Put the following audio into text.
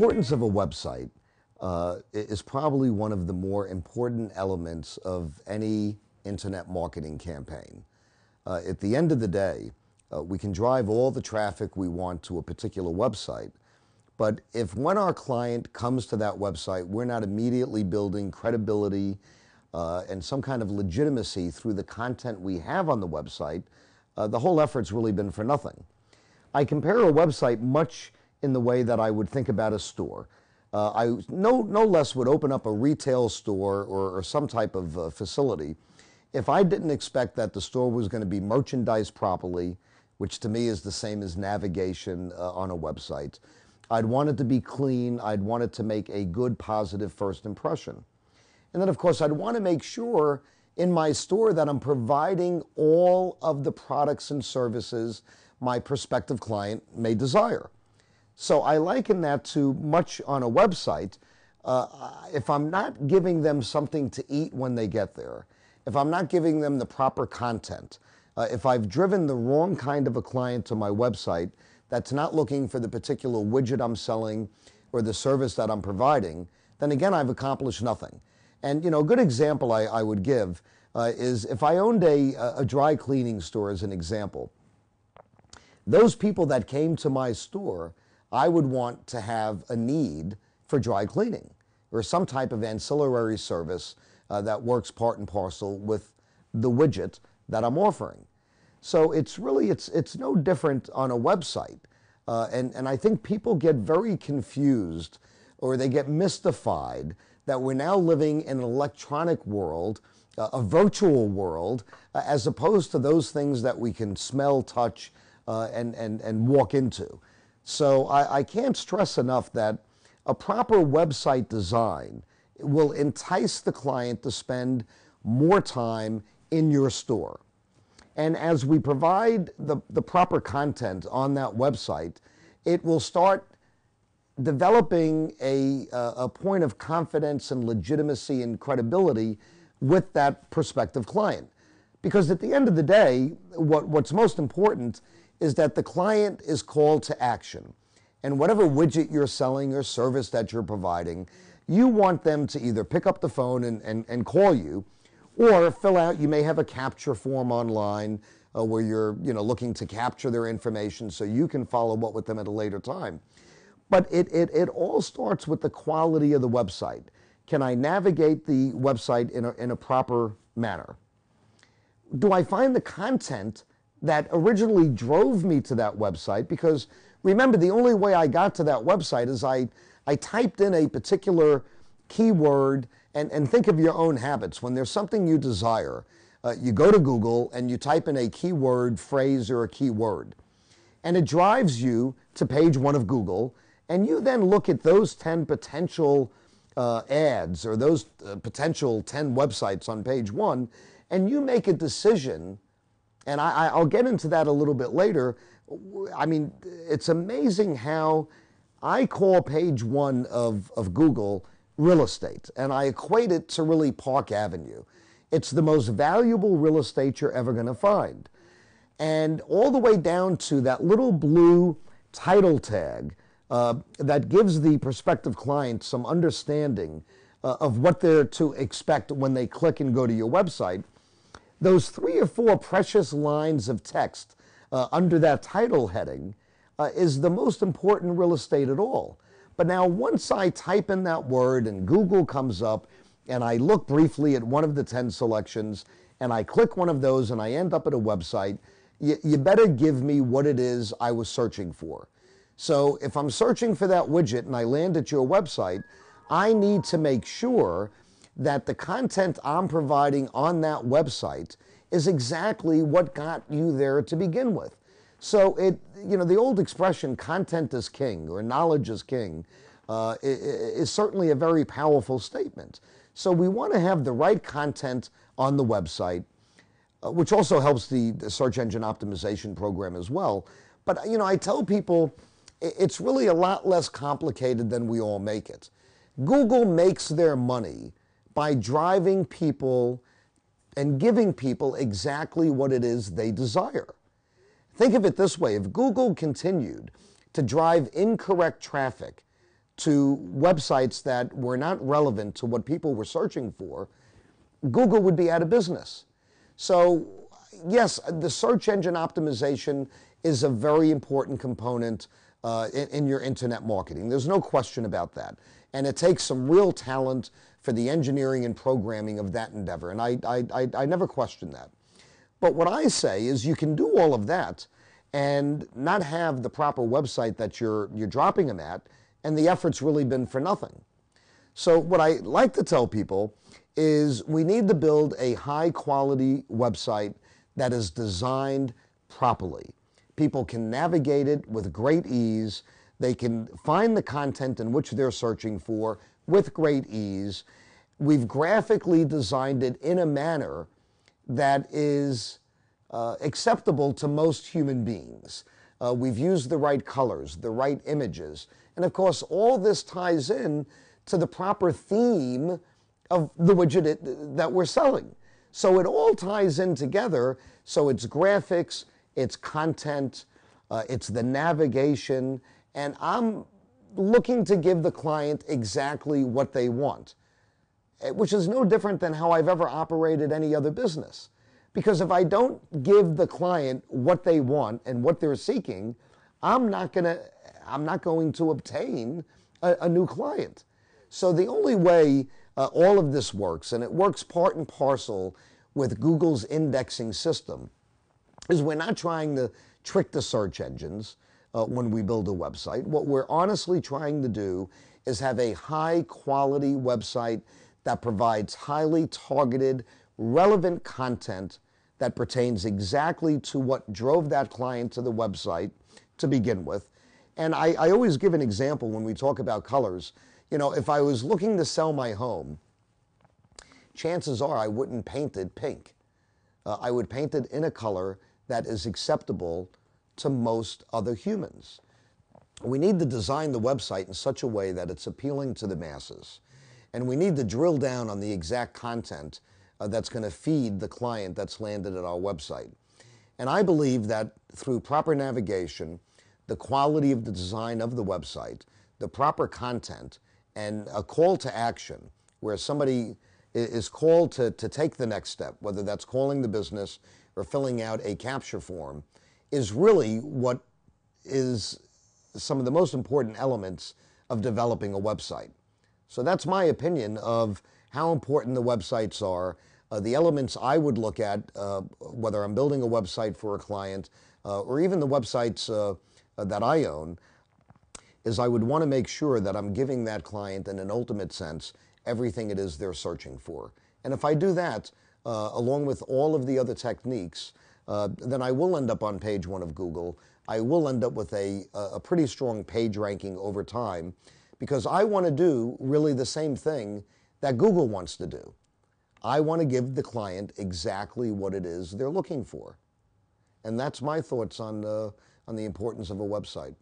importance of a website is probably one of the more important elements of any internet marketing campaign. At the end of the day, we can drive all the traffic we want to a particular website, but if when our client comes to that website, we're not immediately building credibility and some kind of legitimacy through the content we have on the website, the whole effort's really been for nothing. I compare a website much in the way that I would think about a store. I no less would open up a retail store or some type of facility if I didn't expect that the store was going to be merchandised properly, which to me is the same as navigation on a website. I'd want it to be clean. I'd want it to make a good, positive first impression. And then, of course, I'd want to make sure in my store that I'm providing all of the products and services my prospective client may desire. So I liken that to much on a website. If I'm not giving them something to eat when they get there, if I'm not giving them the proper content, if I've driven the wrong kind of a client to my website that's not looking for the particular widget I'm selling or the service that I'm providing, then again, I've accomplished nothing. And, a good example I would give is if I owned a dry cleaning store as an example, those people that came to my store, I would want to have a need for dry cleaning or some type of ancillary service that works part and parcel with the widget that I'm offering. So it's no different on a website. And I think people get very confused or they get mystified that we're now living in an electronic world, a virtual world, as opposed to those things that we can smell, touch, and walk into. So I can't stress enough that a proper website design will entice the client to spend more time in your store. And as we provide the proper content on that website, it will start developing a point of confidence and legitimacy and credibility with that prospective client. Because at the end of the day, what's most important is that the client is called to action. And whatever widget you're selling or service that you're providing, you want them to either pick up the phone and call you, or fill out, you may have a capture form online where you're looking to capture their information so you can follow up with them at a later time. But it all starts with the quality of the website. Can I navigate the website in a proper manner? Do I find the content that originally drove me to that website? Because remember, the only way I got to that website is I typed in a particular keyword, and think of your own habits. When there's something you desire, you go to Google and you type in a keyword phrase or a keyword, and it drives you to page 1 of Google, and you then look at those 10 potential ads or those potential 10 websites on page 1, and you make a decision. And I'll get into that a little bit later. I mean, it's amazing how I call page 1 of Google real estate, and I equate it to really Park Avenue. It's the most valuable real estate you're ever going to find. And all the way down to that little blue title tag that gives the prospective client some understanding of what they're to expect when they click and go to your website. Those 3 or 4 precious lines of text under that title heading is the most important real estate at all. But now once I type in that word and Google comes up and I look briefly at one of the 10 selections and I click one of those and I end up at a website, you better give me what it is I was searching for. So if I'm searching for that widget and I land at your website, I need to make sure that the content I'm providing on that website is exactly what got you there to begin with. So the old expression, content is king, or knowledge is king, is certainly a very powerful statement. So we want to have the right content on the website, which also helps the search engine optimization program as well. But, I tell people it's really a lot less complicated than we all make it. Google makes their money by driving people and giving people exactly what it is they desire. Think of it this way. If Google continued to drive incorrect traffic to websites that were not relevant to what people were searching for, Google would be out of business. So yes, the search engine optimization is a very important component in your internet marketing. There's no question about that. And it takes some real talent for the engineering and programming of that endeavor. And I never question that. But what I say is you can do all of that and not have the proper website that you're dropping them at, and the effort's really been for nothing. So what I like to tell people is we need to build a high-quality website that is designed properly. People can navigate it with great ease. They can find the content in which they're searching for with great ease. We've graphically designed it in a manner that is acceptable to most human beings. We've used the right colors, the right images. And of course, all this ties in to the proper theme of the widget that we're selling. So it all ties in together. So it's graphics, it's content, it's the navigation, and I'm looking to give the client exactly what they want, which is no different than how I've ever operated any other business. Because if I don't give the client what they want and what they're seeking, I'm not going to obtain a new client. So the only way all of this works, and it works part and parcel with Google's indexing system, is we're not trying to trick the search engines when we build a website. What we're honestly trying to do is have a high-quality website that provides highly targeted, relevant content that pertains exactly to what drove that client to the website to begin with. And I always give an example when we talk about colors. You know, if I was looking to sell my home, chances are I wouldn't paint it pink. I would paint it in a color that is acceptable to most other humans. We need to design the website in such a way that it's appealing to the masses. And we need to drill down on the exact content that's going to feed the client that's landed at our website. And I believe that through proper navigation, the quality of the design of the website, the proper content, and a call to action where somebody is called to take the next step, whether that's calling the business or filling out a capture form, is really what is some of the most important elements of developing a website. So that's my opinion of how important the websites are. The elements I would look at, whether I'm building a website for a client or even the websites that I own, is I would want to make sure that I'm giving that client, in an ultimate sense, everything it is they're searching for. And if I do that, along with all of the other techniques, then I will end up on page 1 of Google. I will end up with a pretty strong page ranking over time, because I want to do really the same thing that Google wants to do. I want to give the client exactly what it is they're looking for. And that's my thoughts on the importance of a website.